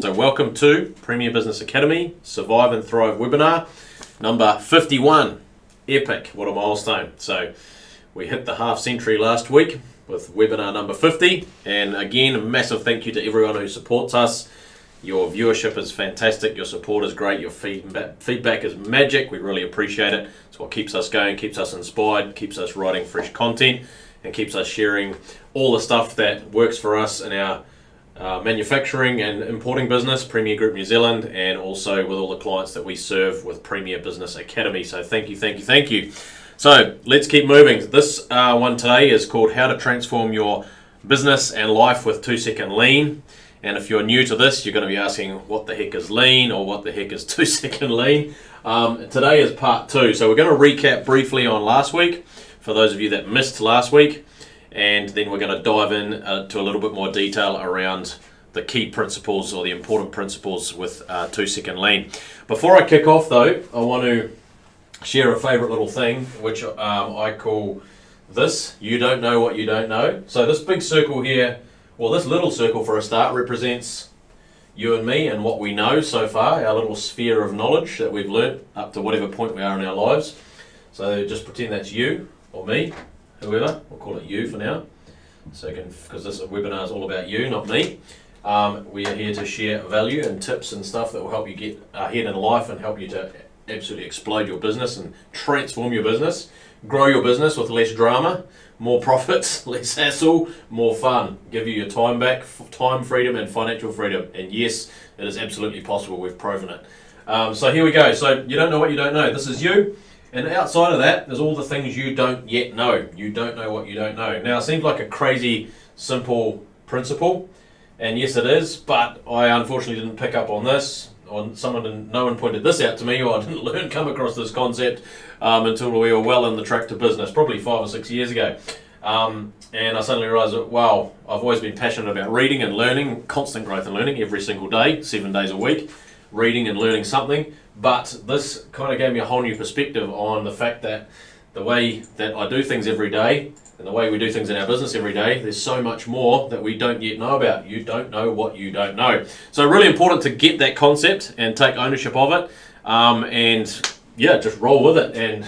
So welcome to Premier Business Academy Survive and Thrive webinar number 51. Epic, what a milestone. So we hit the half century last week with webinar number 50, and again a massive thank you to everyone who supports us. Your viewership is fantastic, your support is great, your feedback is magic. We really appreciate it. It's what keeps us going, keeps us inspired, keeps us writing fresh content, and keeps us sharing all the stuff that works for us in our manufacturing and importing business, Premier Group New Zealand, and also with all the clients that we serve with Premier Business Academy. So thank you. So let's keep moving. This one today is called How to Transform Your Business and Life with 2-Second Lean. And if you're new to this, you're going to be asking what the heck is lean or what the heck is 2-Second Lean. Today is part 2. So we're going to recap briefly on last week for those of you that missed last week. And then we're going to dive in to a little bit more detail around the key principles or the important principles with 2-Second Lean. Before I kick off though, I want to share a favourite little thing which I call this, you don't know what you don't know. So this big circle here, well this little circle for a start, represents you and me and what we know so far, our little sphere of knowledge that we've learnt up to whatever point we are in our lives. So just pretend that's you or me. Whoever, we'll call it you for now, so because this webinar is all about you, not me. We are here to share value and tips and stuff that will help you get ahead in life and help you to absolutely explode your business and transform your business, grow your business with less drama, more profits, less hassle, more fun, give you your time back, time freedom and financial freedom. And yes, it is absolutely possible, we've proven it. So here we go. So you don't know what you don't know. This is you. And outside of that, there's all the things you don't yet know. You don't know what you don't know. Now, it seems like a crazy, simple principle, and yes, it is, but I unfortunately didn't pick up on this, or no one pointed this out to me, or I didn't come across this concept until we were well in the track to business, probably 5 or 6 years ago. And I suddenly realised that, wow, I've always been passionate about reading and learning, constant growth and learning every single day, 7 days a week, reading and learning something. But this kind of gave me a whole new perspective on the fact that the way that I do things every day and the way we do things in our business every day, there's so much more that we don't yet know about. You don't know what you don't know. So really important to get that concept and take ownership of it, and yeah, just roll with it and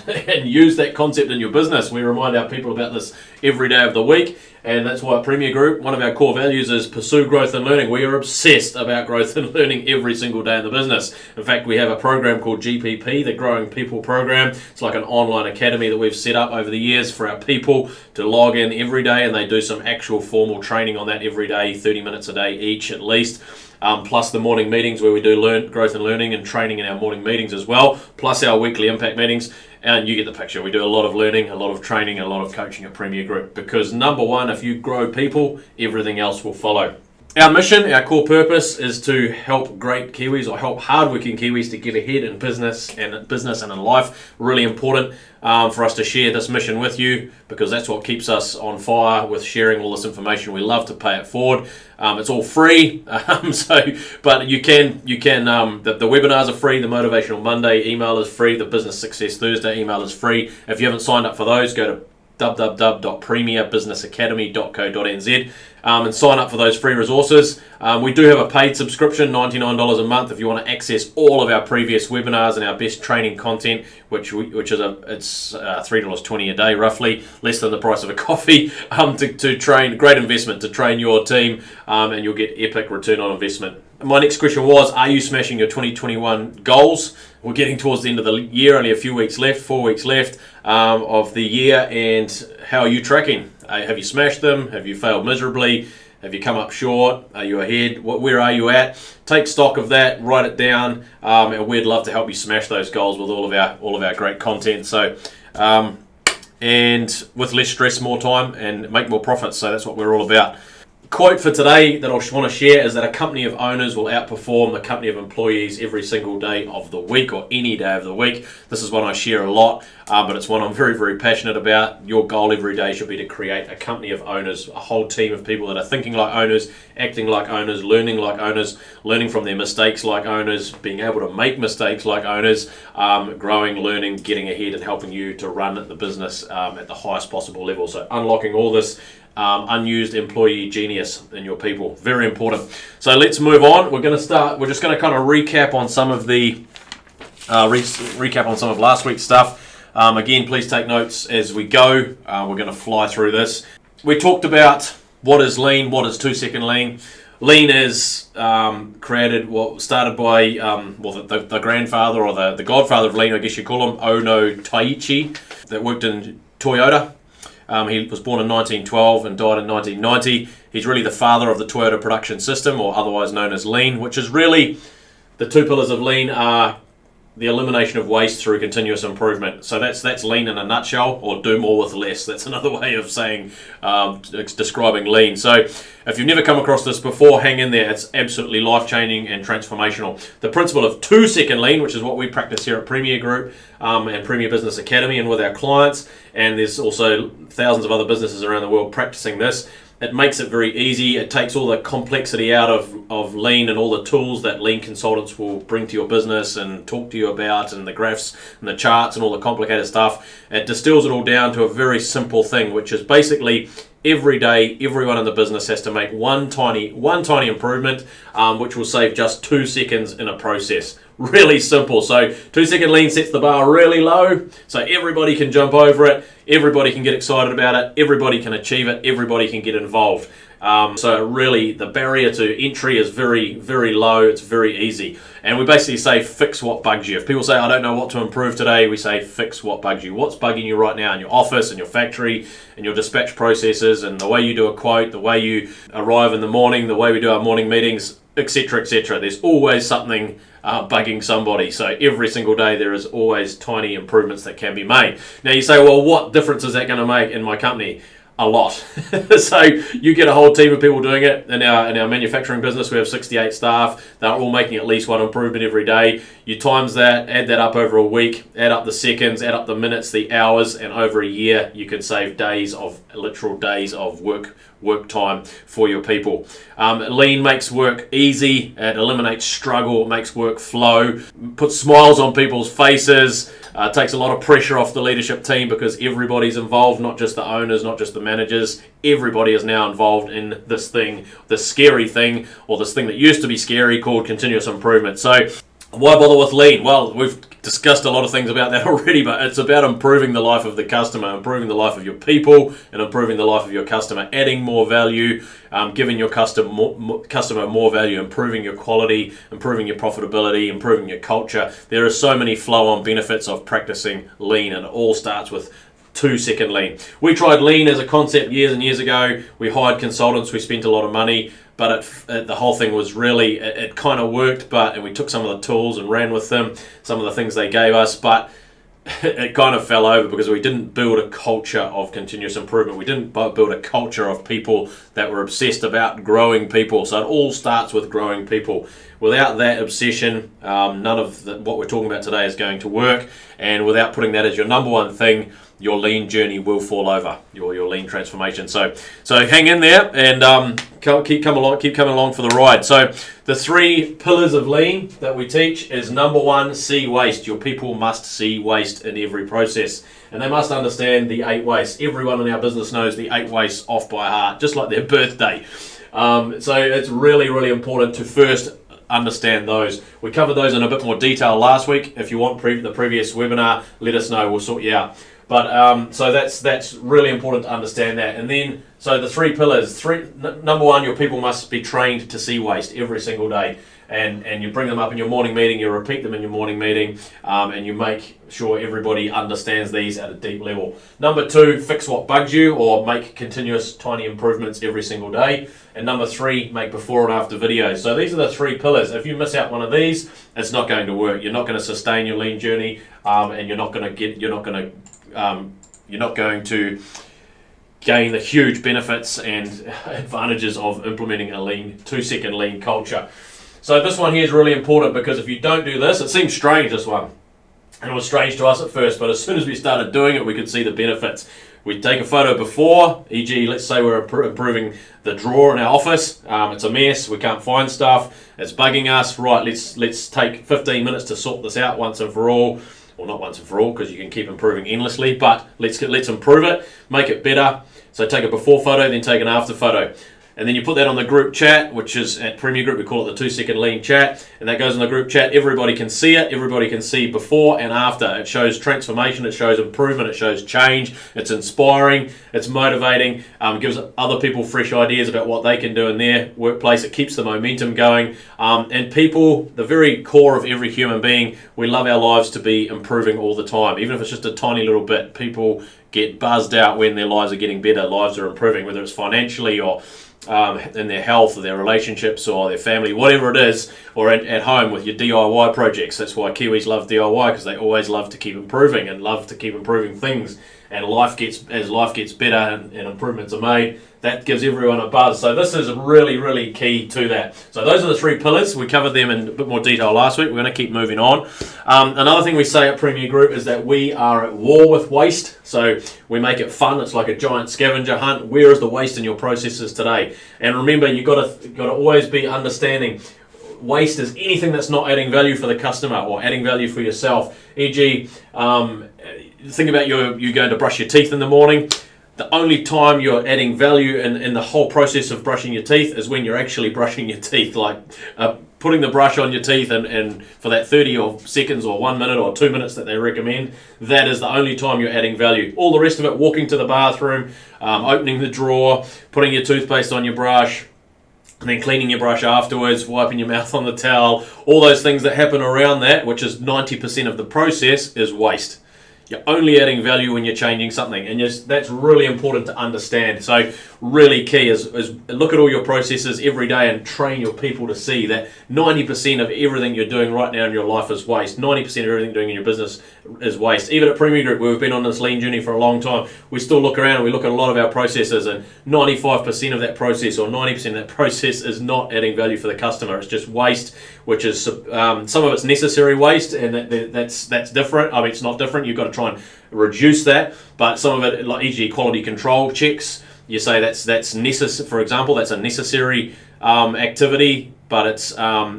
use that concept in your business. We remind our people about this every day of the week, and that's why at Premier Group, one of our core values is pursue growth and learning. We are obsessed about growth and learning every single day in the business. In fact, we have a program called GPP, the Growing People Program. It's like an online academy that we've set up over the years for our people to log in every day, and they do some actual formal training on that every day, 30 minutes a day each at least. Plus the morning meetings where we do growth and learning and training in our morning meetings as well, plus our weekly impact meetings, and you get the picture. We do a lot of learning, a lot of training, and a lot of coaching at Premier Group, because number one, if you grow people, everything else will follow. Our mission, our core purpose is to help great Kiwis or help hardworking Kiwis to get ahead in business and in life. Really important for us to share this mission with you, because that's what keeps us on fire with sharing all this information. We love to pay it forward. It's all free, but you can the webinars are free. The Motivational Monday email is free. The Business Success Thursday email is free. If you haven't signed up for those, go to www.premierbusinessacademy.co.nz and sign up for those free resources. We do have a paid subscription, $99 a month, if you want to access all of our previous webinars and our best training content, which is it's $3.20 a day, roughly, less than the price of a coffee, to train. Great investment to train your team, and you'll get epic return on investment. My next question was, are you smashing your 2021 goals? We're getting towards the end of the year, only a few weeks left, 4 weeks left of the year, and how are you tracking? Have you smashed them? Have you failed miserably? Have you come up short? Are you ahead? Where are you at? Take stock of that, write it down, and we'd love to help you smash those goals with all of our great content. So, and with less stress, more time, and make more profits. So that's what we're all about. Quote for today that I want to share is that a company of owners will outperform a company of employees every single day of the week, or any day of the week. This is one I share a lot, but it's one I'm very, very passionate about. Your goal every day should be to create a company of owners, a whole team of people that are thinking like owners, acting like owners, learning from their mistakes like owners, being able to make mistakes like owners, growing, learning, getting ahead, and helping you to run the business at the highest possible level. So unlocking all this unused employee genius in your people. Very important. So let's move on. We're just going to kind of recap on some of the recap on some of last week's stuff. Again, please take notes as we go. We're going to fly through this. We talked about what is lean, what is 2-second lean. Lean is started by the grandfather or the godfather of lean, I guess you call him, Ono Taichi, that worked in Toyota. He was born in 1912 and died in 1990. He's really the father of the Toyota production system, or otherwise known as lean, which is really the two pillars of lean are the elimination of waste through continuous improvement. So that's lean in a nutshell, or do more with less. That's another way of saying, describing lean. So if you've never come across this before, hang in there. It's absolutely life-changing and transformational. The principle of 2-second lean, which is what we practice here at Premier Group and Premier Business Academy and with our clients, and there's also thousands of other businesses around the world practicing this. It makes it very easy. It takes all the complexity out of lean and all the tools that lean consultants will bring to your business and talk to you about, and the graphs and the charts and all the complicated stuff. It distills it all down to a very simple thing, which is basically every day, everyone in the business has to make one tiny improvement, which will save just 2 seconds in a process. Really simple. So 2-second lean sets the bar really low, so everybody can jump over it, everybody can get excited about it, everybody can achieve it, everybody can get involved. So really the barrier to entry is very, very low. It's very easy. And we basically say fix what bugs you. If people say, I don't know what to improve today, we say fix what bugs you. What's bugging you right now in your office, in your factory, in your dispatch processes, and the way you do a quote, the way you arrive in the morning, the way we do our morning meetings, etc., etc. There's always something bugging somebody. So every single day there is always tiny improvements that can be made. Now you say, well, what difference is that going to make in my company? A lot. So you get a whole team of people doing it. In our manufacturing business, we have 68 staff. They're all making at least one improvement every day. You times that, add that up over a week, add up the seconds, add up the minutes, the hours, and over a year you can save literal days of work time for your people. Lean makes work easy. It eliminates struggle. It makes work flow. Puts smiles on people's faces. Takes a lot of pressure off the leadership team because everybody's involved, not just the owners, not just the managers. Everybody is now involved in this thing, this scary thing, or this thing that used to be scary called continuous improvement. So why bother with lean? Well, we've discussed a lot of things about that already, but it's about improving the life of the customer, improving the life of your people, and improving the life of your customer, adding more value, giving your customer more value, improving your quality, improving your profitability, improving your culture. There are so many flow-on benefits of practicing lean, and it all starts with 2-second lean. We tried lean as a concept years and years ago. We hired consultants. We spent a lot of money. But the whole thing was really, it kind of worked, and we took some of the tools and ran with them, some of the things they gave us, but it kind of fell over because we didn't build a culture of continuous improvement. We didn't build a culture of people that were obsessed about growing people. So it all starts with growing people. Without that obsession, none of what we're talking about today is going to work. And without putting that as your number one thing, your lean journey will fall over, your lean transformation. So hang in there and keep coming along for the ride. So the 3 pillars of lean that we teach is number 1, see waste. Your people must see waste in every process, and they must understand the 8 wastes. Everyone in our business knows the 8 wastes off by heart, just like their birthday. So it's really, really important to first understand those. We covered those in a bit more detail last week. If you want the previous webinar, let us know. We'll sort you out. But so that's really important to understand that. And then, so the 3 pillars. Number 1, your people must be trained to see waste every single day. And you bring them up in your morning meeting, you repeat them in your morning meeting, and you make sure everybody understands these at a deep level. Number 2, fix what bugs you, or make continuous tiny improvements every single day. And number 3, make before and after videos. So these are the 3 pillars. If you miss out one of these, it's not going to work. You're not going to sustain your lean journey, and you're not going to gain the huge benefits and advantages of implementing a 2-second lean culture. So this one here is really important because if you don't do this, it seems strange, this one. And it was strange to us at first, but as soon as we started doing it, we could see the benefits. We take a photo before, e.g. let's say we're improving the drawer in our office. It's a mess, we can't find stuff, it's bugging us. Right, let's take 15 minutes to sort this out once and for all. Well, not once and for all, because you can keep improving endlessly, but let's improve it, make it better. So take a before photo, then take an after photo. And then you put that on the group chat, which is at Premier Group, we call it the 2-second lean chat. And that goes in the group chat. Everybody can see it. Everybody can see before and after. It shows transformation. It shows improvement. It shows change. It's inspiring. It's motivating. It gives other people fresh ideas about what they can do in their workplace. It keeps the momentum going. And people, the very core of every human being, we love our lives to be improving all the time. Even if it's just a tiny little bit, people get buzzed out when their lives are getting better, lives are improving, whether it's financially or in their health or their relationships or their family, whatever it is, or at home with your DIY projects. That's why Kiwis love DIY, because they always love to keep improving and love to keep improving things. And as life gets better and improvements are made, that gives everyone a buzz. So this is really, really key to that. So those are the 3 pillars. We covered them in a bit more detail last week. We're going to keep moving on. Another thing we say at Premier Group is that we are at war with waste. So we make it fun. It's like a giant scavenger hunt. Where is the waste in your processes today? And remember, you've got to always be understanding waste is anything that's not adding value for the customer or adding value for yourself. E.g., think about you going to brush your teeth in the morning. The only time you're adding value in the whole process of brushing your teeth is when you're actually brushing your teeth, like putting the brush on your teeth and for that 30 or seconds or 1 minute or 2 minutes that they recommend, that is the only time you're adding value. All the rest of it, walking to the bathroom, opening the drawer, putting your toothpaste on your brush, and then cleaning your brush afterwards, wiping your mouth on the towel, all those things that happen around that, which is 90% of the process, is waste. You're only adding value when you're changing something, and that's really important to understand. So really key is look at all your processes every day and train your people to see that 90% of everything you're doing right now in your life is waste. 90% of everything you're doing in your business is waste. Even at Premier Group, where we've been on this lean journey for a long time, we still look around and we look at a lot of our processes, and 95% of that process or 90% of that process is not adding value for the customer. It's just waste, which is some of it's necessary waste, and that's different. I mean, it's not different. You've got to try and reduce that, but some of it, like e.g. quality control checks, you say that's necessary. For example, that's a necessary activity, but it's not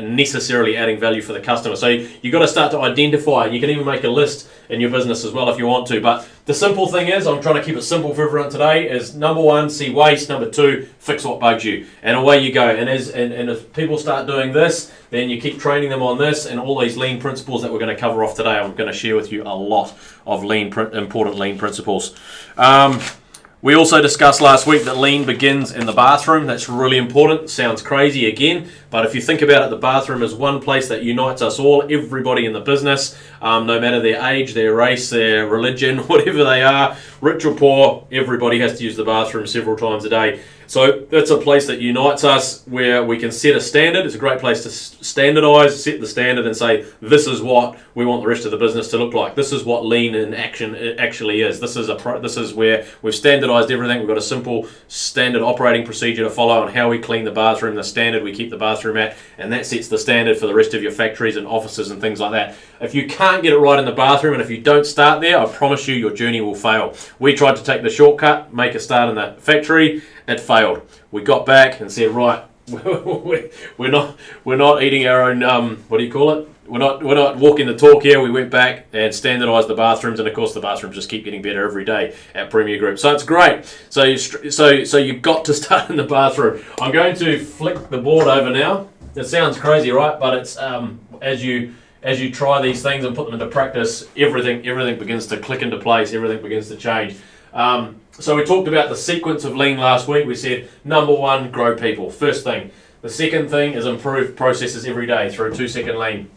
necessarily adding value for the customer. So you've got to start to identify, and you can even make a list in your business as well if you want to. But the simple thing is, I'm trying to keep it simple for everyone today, is number 1, see waste. Number 2, fix what bugs you. And away you go. And if people start doing this, then you keep training them on this and all these lean principles that we're going to cover off today. I'm going to share with you a lot of important lean principles. We also discussed last week that lean begins in the bathroom. That's really important. Sounds crazy again, but if you think about it, the bathroom is one place that unites us all, everybody in the business, no matter their age, their race, their religion, whatever they are, rich or poor, everybody has to use the bathroom several times a day. So that's a place that unites us, where we can set a standard. It's a great place to standardize, set the standard and say, this is what we want the rest of the business to look like. This is what lean in action actually is. This is where we've standardized everything. We've got a simple standard operating procedure to follow on how we clean the bathroom, the standard we keep the bathroom at, and that sets the standard for the rest of your factories and offices and things like that. If you can't get it right in the bathroom, and if you don't start there, I promise you your journey will fail. We tried to take the shortcut, make a start in the factory. It failed. We got back and said, right, we're not eating our own. What do you call it? We're not walking the talk here. We went back and standardised the bathrooms, and of course the bathrooms just keep getting better every day at Premier Group. So it's great. So you've got to start in the bathroom. I'm going to flick the board over now. It sounds crazy, right? But it's as you try these things and put them into practice, everything begins to click into place. Everything begins to change. So we talked about the sequence of lean last week. We said, number 1, grow people. First thing. The second thing is improve processes every day through 2-second lean.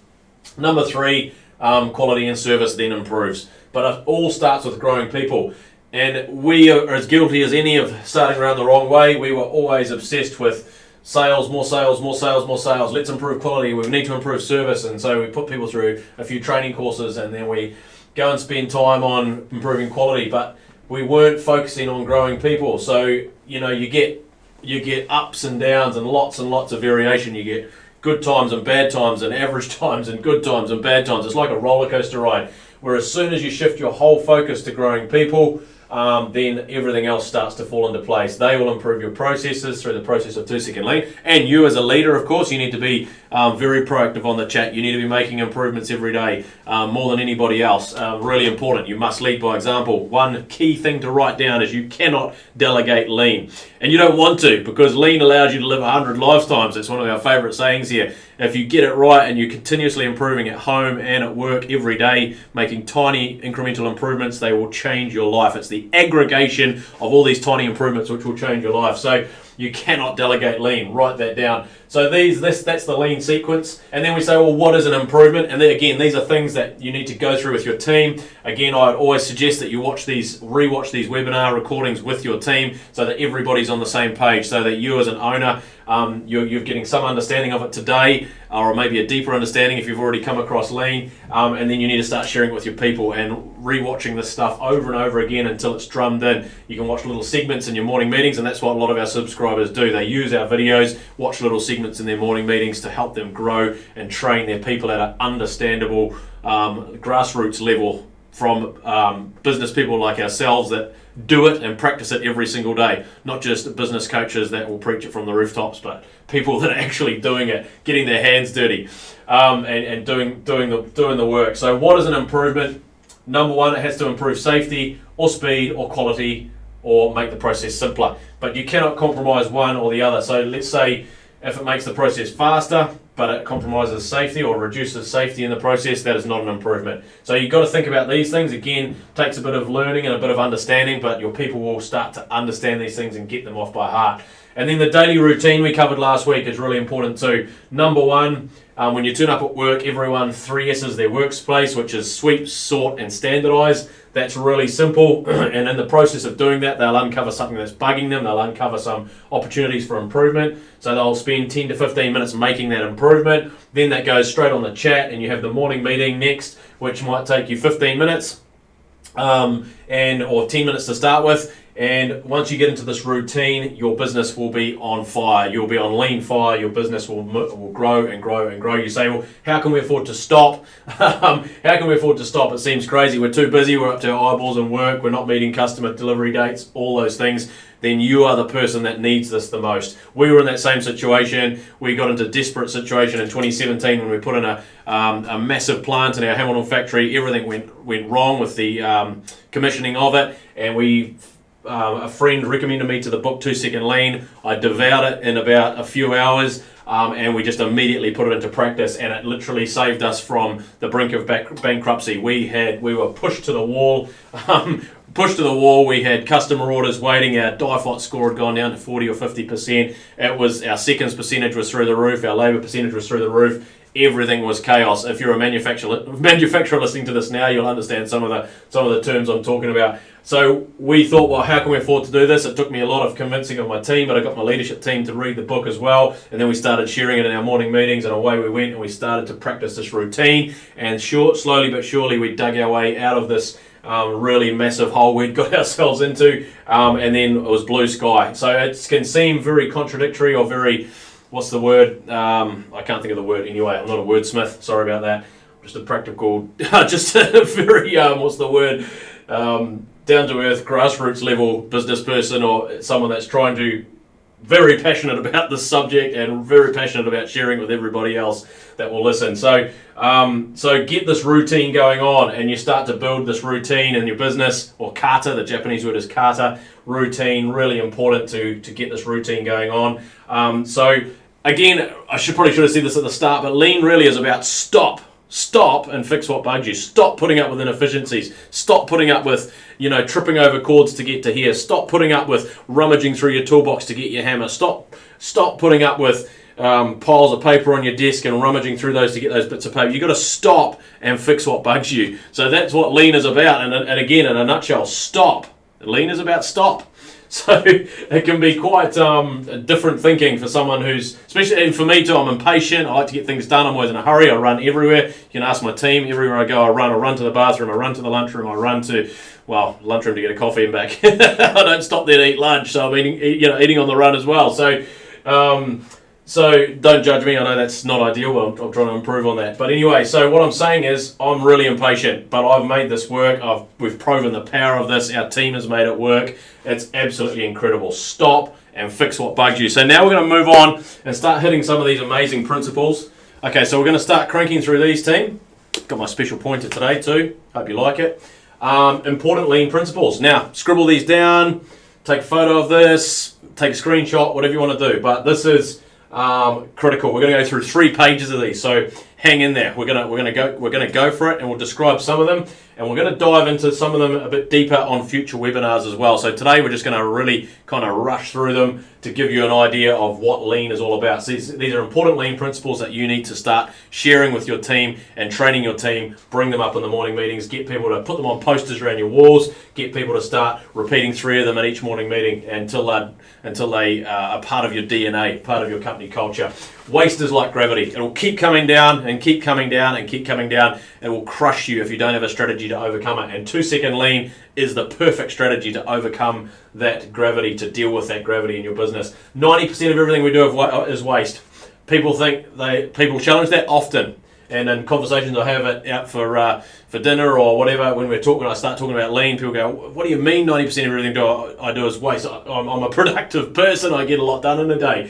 Number 3, quality and service then improves. But it all starts with growing people. And we are as guilty as any of starting around the wrong way. We were always obsessed with sales, more sales, more sales, more sales. Let's improve quality. We need to improve service. And so we put people through a few training courses, and then we go and spend time on improving quality. But we weren't focusing on growing people. So, you get ups and downs and lots of variation. You get good times and bad times and average times and good times and bad times. It's like a roller coaster ride, where as soon as you shift your whole focus to growing people, then everything else starts to fall into place. They will improve your processes through the process of 2-second lean. And you as a leader, of course, you need to be very proactive on the chat. You need to be making improvements every day, more than anybody else. Really important. You must lead by example. One key thing to write down is you cannot delegate lean. And you don't want to, because lean allows you to live 100 lifetimes. It's one of our favorite sayings here. If you get it right and you're continuously improving at home and at work every day, making tiny incremental improvements, they will change your life. It's the aggregation of all these tiny improvements which will change your life. So you cannot delegate lean. Write that down. So that's the lean sequence. And then we say, well, what is an improvement? And then again, these are things that you need to go through with your team. Again, I'd always suggest that you rewatch these webinar recordings with your team so that everybody's on the same page, so that you as an owner, you're getting some understanding of it today, or maybe a deeper understanding if you've already come across lean, and then you need to start sharing it with your people and rewatching this stuff over and over again until it's drummed in. You can watch little segments in your morning meetings, and that's what a lot of our subscribers do. They use our videos, watch little segments in their morning meetings to help them grow and train their people at an understandable grassroots level from business people like ourselves that do it and practice it every single day. Not just business coaches that will preach it from the rooftops, but people that are actually doing it, getting their hands dirty, and doing the work. So what is an improvement? Number one, it has to improve safety or speed or quality or make the process simpler. But you cannot compromise one or the other. So let's say if it makes the process faster, but it compromises safety or reduces safety in the process, that is not an improvement. So you've got to think about these things. Again, takes a bit of learning and a bit of understanding, but your people will start to understand these things and get them off by heart. And then the daily routine we covered last week is really important too. Number one, when you turn up at work, everyone 3S's their workspace, which is sweep, sort, and standardise. That's really simple, and in the process of doing that, they'll uncover something that's bugging them. They'll uncover some opportunities for improvement. So they'll spend 10 to 15 minutes making that improvement. Then that goes straight on the chat, and you have the morning meeting next, which might take you 15 minutes, or 10 minutes to start with. And once you get into this routine, your business will be on fire. You'll be on lean fire. Your business will grow and grow and grow. You say, well, how can we afford to stop? How can we afford to stop? It seems crazy. We're too busy. We're up to our eyeballs in work. We're not meeting customer delivery dates, all those things. Then you are the person that needs this the most. We were in that same situation. We got into a desperate situation in 2017 when we put in a massive plant in our Hamilton factory. Everything went wrong with the commissioning of it, and a friend recommended me to the book 2-Second Lean. I devoured it in about a few hours, and we just immediately put it into practice, and it literally saved us from the brink of bankruptcy. We were pushed to the wall. We had customer orders waiting. Our DIFOT score had gone down to 40 or 50%. It was our seconds percentage was through the roof. Our labour percentage was through the roof. Everything was chaos. If you're a manufacturer listening to this now, you'll understand some of the terms I'm talking about. So we thought, well, how can we afford to do this? It took me a lot of convincing of my team, but I got my leadership team to read the book as well. And then we started sharing it in our morning meetings, and away we went, and we started to practice this routine. And slowly but surely, we dug our way out of this really massive hole we'd got ourselves into, and then it was blue sky. So it can seem very contradictory or very, what's the word? I can't think of the word anyway. I'm not a wordsmith. Sorry about that. Just a practical, just a very, what's the word? Down-to-earth, grassroots level business person, or someone that's trying to very passionate about this subject and very passionate about sharing with everybody else that will listen. So get this routine going on, and you start to build this routine in your business, or kata, the Japanese word is kata, routine, really important to get this routine going on. So again, I probably should have said this at the start, but lean really is about stop and fix what bugs you. Stop putting up with inefficiencies. Stop putting up with, tripping over cords to get to here. Stop putting up with rummaging through your toolbox to get your hammer. Stop putting up with piles of paper on your desk and rummaging through those to get those bits of paper. You've got to stop and fix what bugs you. So that's what lean is about. And again, in a nutshell, stop. Lean is about stop. So it can be quite different thinking for someone who's, especially, and for me too, I'm impatient. I like to get things done. I'm always in a hurry. I run everywhere. You can ask my team. Everywhere I go, I run to the bathroom. I run to the lunchroom. I run to, lunchroom to get a coffee and back. I don't stop there to eat lunch. So I'm eating on the run as well. So So don't judge me. I know that's not ideal, but I'm trying to improve on that. But anyway, so what I'm saying is I'm really impatient, but I've made this work. We've proven the power of this. Our team has made it work. It's absolutely incredible. Stop and fix what bugs you. So now we're going to move on and start hitting some of these amazing principles. Okay, so we're going to start cranking through these, team. Got my special pointer today too. Hope you like it. Important lean principles. Now, scribble these down. Take a photo of this. Take a screenshot. Whatever you want to do. But this is critical. We're going to go through 3 pages of these, so hang in there. We're going to go for it, and we'll describe some of them, and we're going to dive into some of them a bit deeper on future webinars as well. So today we're just going to really kind of rush through them to give you an idea of what lean is all about. So these are important lean principles that you need to start sharing with your team and training your team. Bring them up in the morning meetings. Get people to put them on posters around your walls. Get people to start repeating 3 of them at each morning meeting until they are part of your DNA, part of your company culture. Waste is like gravity. It'll keep coming down and keep coming down and keep coming down. It will crush you if you don't have a strategy to overcome it. And 2-second lean is the perfect strategy to overcome that gravity, to deal with that gravity in your business. 90% of everything we do is waste. People challenge that often. And in conversations I have it out for dinner or whatever, when I start talking about lean, people go, "What do you mean 90% of everything I do is waste? I'm a productive person. I get a lot done in a day."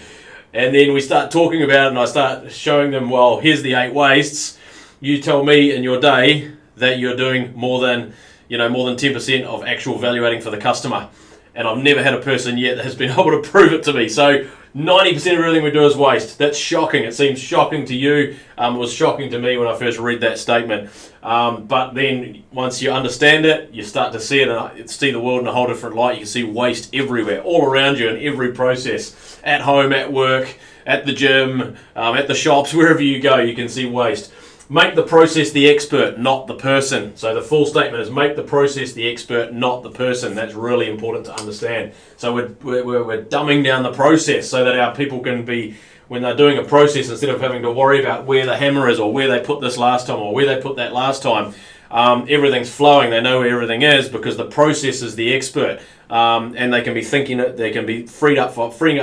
And then we start talking about it, and I start showing them, well, here's the 8 wastes. You tell me in your day that you're doing more than 10% of actual value adding for the customer. And I've never had a person yet that has been able to prove it to me. So 90% of everything we do is waste. That's shocking. It seems shocking to you. It was shocking to me when I first read that statement. But then once you understand it, you start to see it and see the world in a whole different light. You can see waste everywhere, all around you in every process. At home, at work, at the gym, at the shops, wherever you go, you can see waste. Make the process the expert, not the person. So the full statement is make the process the expert, not the person. That's really important to understand. So we're dumbing down the process so that our people can be, when they're doing a process, instead of having to worry about where the hammer is or where they put this last time or where they put that last time, everything's flowing. They know where everything is because the process is the expert. And they can be thinking it. They can be freeing up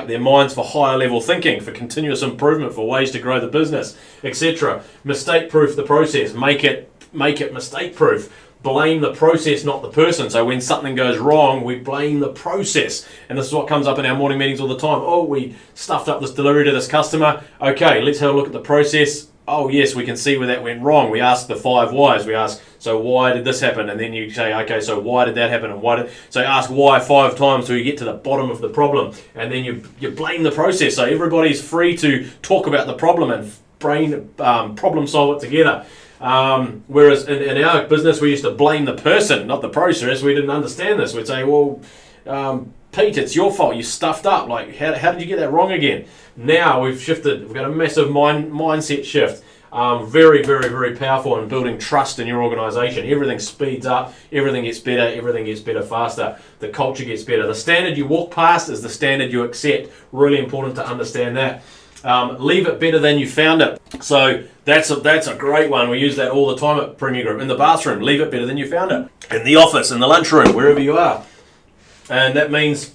their minds for higher level thinking, for continuous improvement, for ways to grow the business, etc. Mistake proof the process. Make it mistake proof. Blame the process, not the person. So when something goes wrong, we blame the process. And this is what comes up in our morning meetings all the time. Oh, we stuffed up this delivery to this customer. Okay, let's have a look at the process. Oh yes, we can see where that went wrong. We ask the 5 whys. We ask, so why did this happen? And then you say, okay, so why did that happen? And so ask why 5 times till you get to the bottom of the problem. And then you blame the process. So everybody's free to talk about the problem and problem solve it together. Whereas in our business, we used to blame the person, not the process. We didn't understand this. We'd say, well, Pete, it's your fault. You stuffed up. Like, how did you get that wrong again? Now we've shifted. We've got a massive mindset shift. Very, very, very powerful in building trust in your organisation. Everything speeds up. Everything gets better. Everything gets better faster. The culture gets better. The standard you walk past is the standard you accept. Really important to understand that. Leave it better than you found it. So that's a great one. We use that all the time at Premier Group. In the bathroom, leave it better than you found it. In the office, in the lunchroom, wherever you are. And that means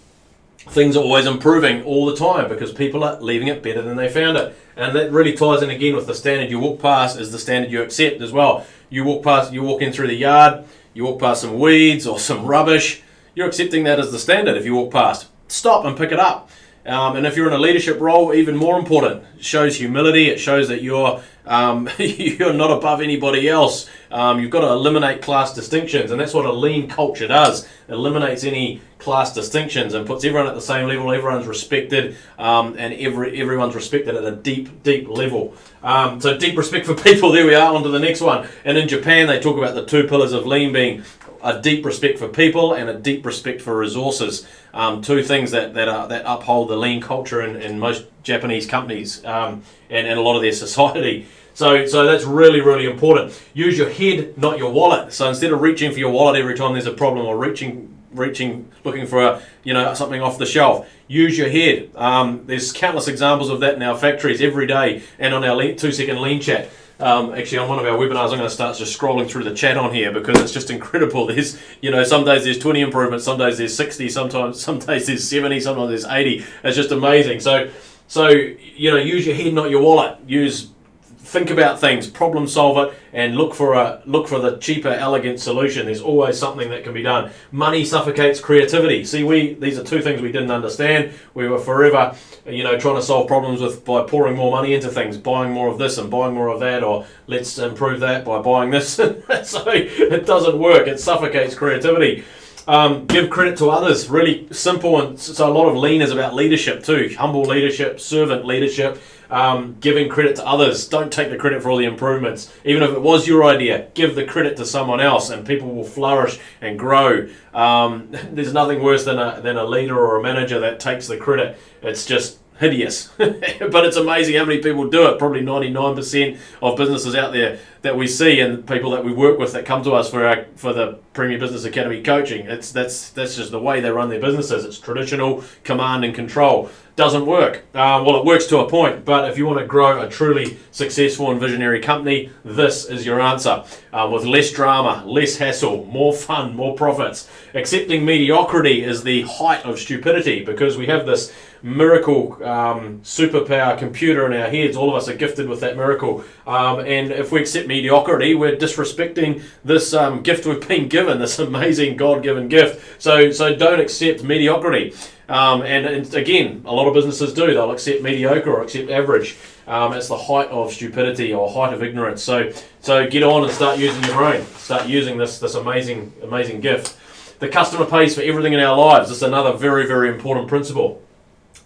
things are always improving all the time because people are leaving it better than they found it. And that really ties in again with the standard you walk past is the standard you accept as well. You walk in through the yard, you walk past some weeds or some rubbish, you're accepting that as the standard if you walk past. Stop and pick it up. And if you're in a leadership role, even more important, it shows humility. It shows that you're not above anybody else. You've got to eliminate class distinctions, and that's what a lean culture does. It eliminates any class distinctions and puts everyone at the same level. Everyone's respected, and everyone's respected at a deep, deep level. So deep respect for people. There we are. On to the next one. And in Japan, they talk about the 2 pillars of lean being a deep respect for people and a deep respect for resources. 2 things that uphold the lean culture in most Japanese companies and a lot of their society. So that's really, really important. Use your head, not your wallet. So instead of reaching for your wallet every time there's a problem or reaching looking for something off the shelf, use your head. There's countless examples of that in our factories every day and on our 2-second lean chat. Actually, on one of our webinars, I'm going to start just scrolling through the chat on here because it's just incredible. There's, some days there's 20 improvements, some days there's 60, some days there's 70, sometimes there's 80. It's just amazing. So So, use your head, not your wallet. Think about things, problem solve it, and look for the cheaper, elegant solution. There's always something that can be done. Money suffocates creativity. See, these are two things we didn't understand. We were forever, trying to solve problems by pouring more money into things, buying more of this and buying more of that, or let's improve that by buying this. So it doesn't work. It suffocates creativity. Give credit to others. Really simple, and so a lot of lean is about leadership too. Humble leadership, servant leadership. Giving credit to others. Don't take the credit for all the improvements. Even if it was your idea, give the credit to someone else, and people will flourish and grow. There's nothing worse than a leader or a manager that takes the credit. It's just hideous. But it's amazing how many people do it. Probably 99% of businesses out there that we see, and people that we work with that come to us for the Premier Business Academy coaching. That's just the way they run their businesses. It's traditional command and control. Doesn't work. Well, it works to a point, but if you want to grow a truly successful and visionary company, this is your answer. With less drama, less hassle, more fun, more profits. Accepting mediocrity is the height of stupidity, because we have this miracle superpower computer in our heads. All of us are gifted with that miracle. And if we accept mediocrity, we're disrespecting this gift we've been given, this amazing God-given gift. So don't accept mediocrity. And again, a lot of businesses do. They'll accept mediocre or accept average. It's the height of stupidity or height of ignorance. So get on and start using your brain. Start using this amazing gift. The customer pays for everything in our lives. This is another very, very important principle.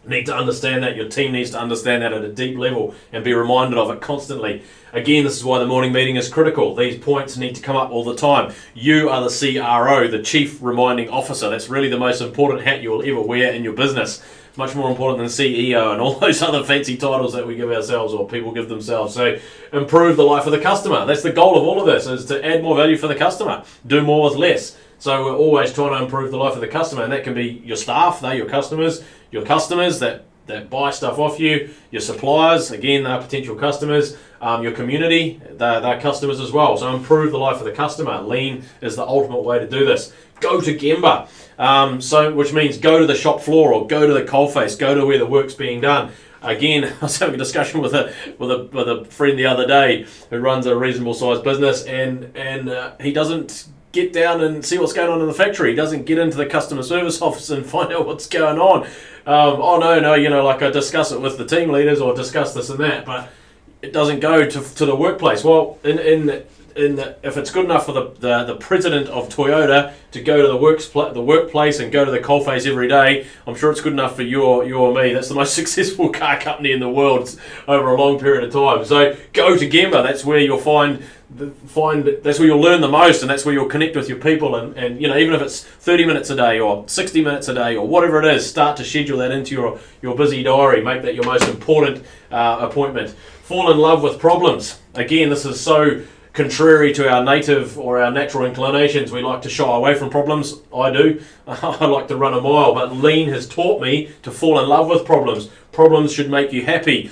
Need to understand that. Your team needs to understand that at a deep level and be reminded of it constantly. Again, this is why the morning meeting is critical. These points need to come up all the time. You are the CRO, the Chief Reminding Officer. That's really the most important hat you will ever wear in your business. Much more important than CEO and all those other fancy titles that we give ourselves or people give themselves. So improve the life of the customer. That's the goal of all of this, is to add more value for the customer. Do more with less. So we're always trying to improve the life of the customer, and that can be your staff, they're your customers that buy stuff off you, your suppliers, again, they're potential customers, your community, they're customers as well. So improve the life of the customer. Lean is the ultimate way to do this. Go to Gemba, which means go to the shop floor or go to the coalface, go to where the work's being done. Again, I was having a discussion with a friend the other day who runs a reasonable sized business, and he doesn't get down and see what's going on in the factory. He doesn't get into the customer service office and find out what's going on. I discuss it with the team leaders or discuss this and that, but it doesn't go to the workplace. Well, if it's good enough for the president of Toyota to go to the workplace and go to the coalface every day, I'm sure it's good enough for you or me. That's the most successful car company in the world over a long period of time. So go to Gemba. That's where you'll find that's where you'll learn the most, and that's where you'll connect with your people, and even if it's 30 minutes a day or 60 minutes a day or whatever it is, start to schedule that into your busy diary. Make that your most important appointment. Fall in love with problems. Again, this is so contrary to our native or our natural inclinations. We like to shy away from problems. I do. I like to run a mile, but Lean has taught me to fall in love with problems. Problems should make you happy.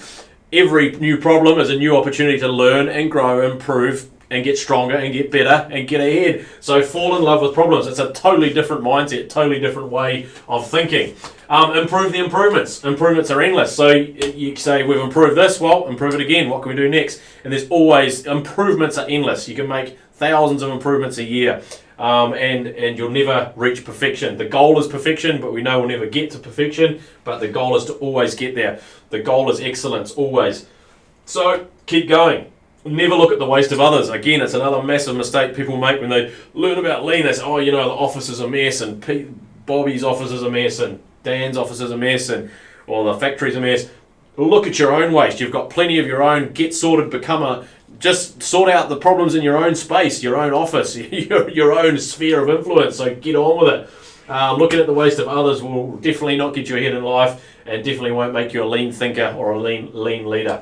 Every new problem is a new opportunity to learn and grow, improve, and get stronger and get better and get ahead. So fall in love with problems. It's a totally different mindset, totally different way of thinking. Improve the improvements. Improvements are endless. So you say, we've improved this, well, improve it again. What can we do next? And there's always, improvements are endless. You can make thousands of improvements a year. And you'll never reach perfection. The goal is perfection, but we know we'll never get to perfection, but the goal is to always get there. The goal is excellence, always. So keep going. Never look at the waste of others. Again, it's another massive mistake people make when they learn about Lean. They say, the office is a mess, and Bobby's office is a mess, and Dan's office is a mess, or the factory's a mess. Look at your own waste. You've got plenty of your own. Get sorted, just sort out the problems in your own space, your own office, your own sphere of influence. So get on with it. Looking at the waste of others will definitely not get you ahead in life, and definitely won't make you a lean thinker or a lean leader.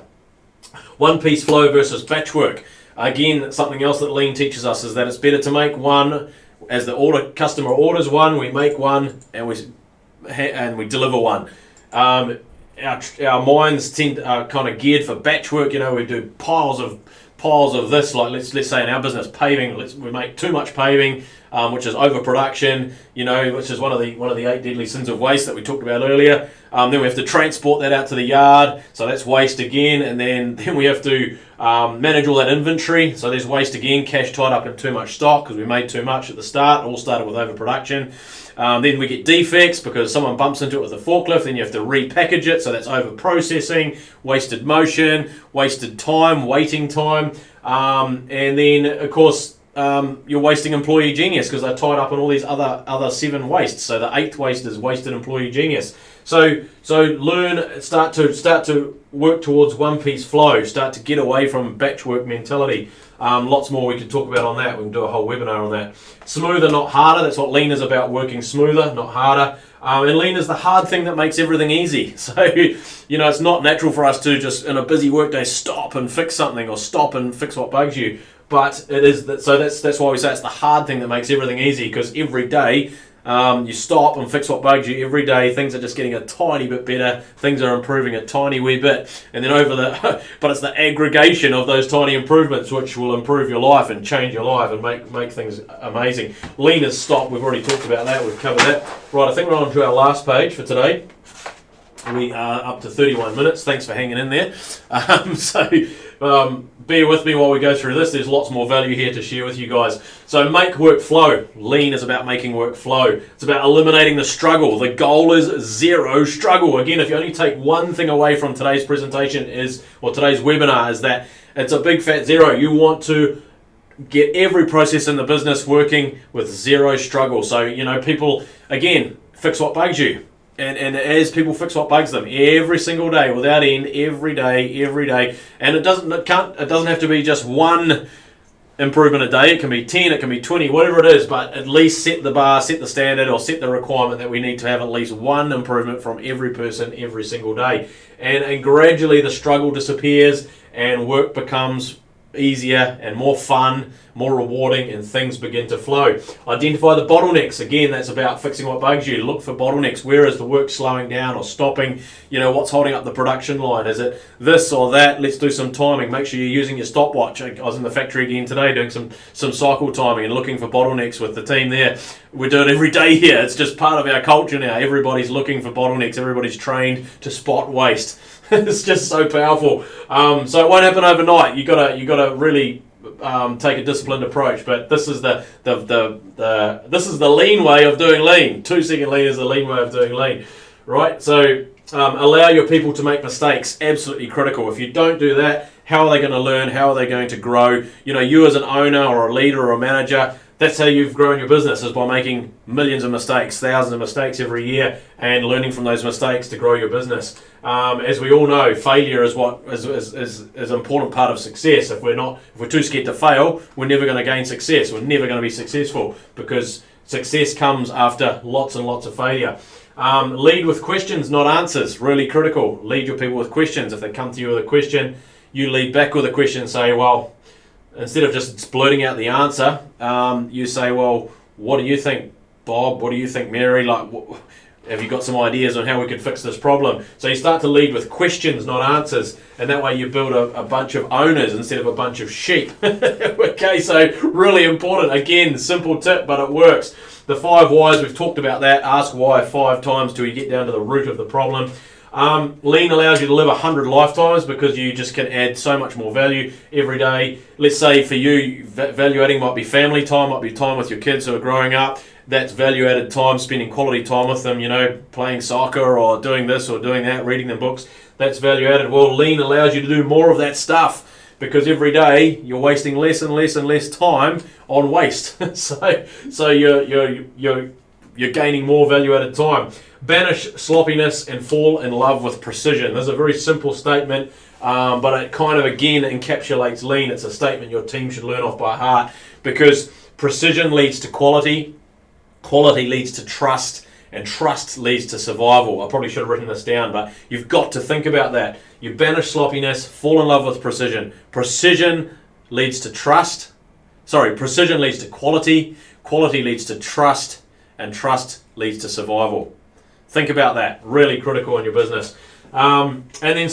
One-piece flow versus batch work. Again, something else that Lean teaches us is that it's better to make one. As the customer orders one, we make one, and we deliver one. Our minds are kind of geared for batch work. We do piles of this, like let's say in our business, paving. We make too much paving. which is overproduction, which is one of the 8 deadly sins of waste that we talked about earlier. Then we have to transport that out to the yard, so that's waste again, and then we have to manage all that inventory, so there's waste again, cash tied up in too much stock because we made too much at the start. It all started with overproduction. Then we get defects because someone bumps into it with a forklift, then you have to repackage it, so that's over-processing, wasted motion, wasted time, waiting time, and then, of course, you're wasting employee genius because they're tied up in all these other 7 wastes. So the 8th waste is wasted employee genius. So learn, start to work towards one-piece flow, start to get away from batchwork mentality. Lots more we could talk about on that. We can do a whole webinar on that. Smoother, not harder. That's what Lean is about, working smoother, not harder. And Lean is the hard thing that makes everything easy. So, it's not natural for us to just, in a busy workday, stop and fix something or stop and fix what bugs you. But it is that's why we say it's the hard thing that makes everything easy, because every day you stop and fix what bugs you. Every day things are just getting a tiny bit better, things are improving a tiny wee bit, and then but it's the aggregation of those tiny improvements which will improve your life and change your life and make things amazing. Lean is stop, we've already talked about that, we've covered that. Right, I think we're on to our last page for today. We are up to 31 minutes. Thanks for hanging in there. Bear with me while we go through this. There's lots more value here to share with you guys. So make work flow. Lean is about making work flow. It's about eliminating the struggle. The goal is zero struggle. Again, if you only take one thing away from today's presentation today's webinar is that it's a big fat zero. You want to get every process in the business working with zero struggle. So, people, again, fix what bugs you. And as people fix what bugs them every single day, without end, every day, and it doesn't have to be just one improvement a day. It can be 10, it can be 20, whatever it is. But at least set the bar, set the standard, or set the requirement that we need to have at least one improvement from every person every single day. And gradually the struggle disappears, and work becomes easier and more fun, more rewarding, and things begin to flow. Identify the bottlenecks. Again, that's about fixing what bugs you. Look for bottlenecks. Where is the work slowing down or stopping? What's holding up the production line? Is it this or that? Let's do some timing. Make sure you're using your stopwatch. I was in the factory again today doing some cycle timing and looking for bottlenecks with the team there. We do it every day here. It's just part of our culture now. Everybody's looking for bottlenecks. Everybody's trained to spot waste. It's just so powerful. So it won't happen overnight. You gotta really take a disciplined approach. But this is the lean way of doing lean. 2-second lean is the lean way of doing lean, right? So allow your people to make mistakes. Absolutely critical. If you don't do that, how are they going to learn? How are they going to grow? You as an owner or a leader or a manager, that's how you've grown your business, is by making millions of mistakes, thousands of mistakes every year, and learning from those mistakes to grow your business. As we all know, failure is what is an important part of success. If we're too scared to fail, we're never going to gain success. We're never going to be successful, because success comes after lots and lots of failure. Lead with questions, not answers. Really critical. Lead your people with questions. If they come to you with a question, you lead back with a question and say, well, instead of just blurting out the answer, you say, well, what do you think, Bob? What do you think, Mary? Have you got some ideas on how we could fix this problem? So you start to lead with questions, not answers, and that way you build a bunch of owners instead of a bunch of sheep. Okay, so really important. Again, simple tip, but it works. The 5 whys, we've talked about that. Ask why 5 times till you get down to the root of the problem. Lean allows you to live 100 lifetimes, because you just can add so much more value every day. Let's say for you, value adding might be family time, might be time with your kids who are growing up. That's value added time, spending quality time with them, playing soccer or doing this or doing that, reading them books. That's value added. Well, Lean allows you to do more of that stuff, because every day you're wasting less and less and less time on waste. so you're gaining more value added time. Banish sloppiness and fall in love with precision. This is a very simple statement, but it kind of again encapsulates Lean. It's a statement your team should learn off by heart, because precision leads to quality, quality leads to trust, and trust leads to survival. I probably should have written this down, but you've got to think about that. You banish sloppiness, fall in love with precision. Precision leads to trust. Precision leads to quality, quality leads to trust, and trust leads to survival. Think about that. Really critical in your business. And then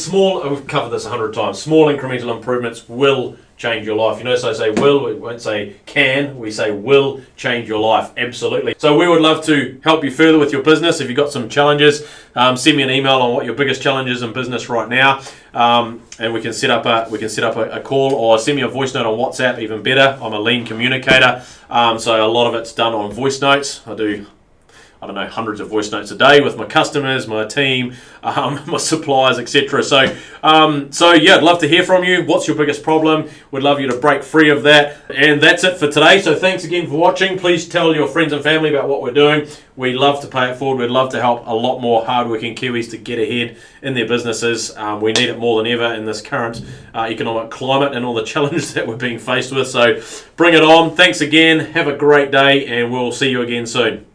we've covered this 100 times, small incremental improvements will change your life. You notice I say will, we won't say can, we say will change your life, absolutely. So we would love to help you further with your business. If you've got some challenges, send me an email on what your biggest challenge is in business right now, and we can set up a call, or send me a voice note on WhatsApp, even better. I'm a lean communicator, so a lot of it's done on voice notes. I don't know, hundreds of voice notes a day with my customers, my team, my suppliers, etc. So yeah, I'd love to hear from you. What's your biggest problem? We'd love you to break free of that. And that's it for today. So thanks again for watching. Please tell your friends and family about what we're doing. We love to pay it forward. We'd love to help a lot more hardworking Kiwis to get ahead in their businesses. We need it more than ever in this current economic climate and all the challenges that we're being faced with. So bring it on. Thanks again. Have a great day, and we'll see you again soon.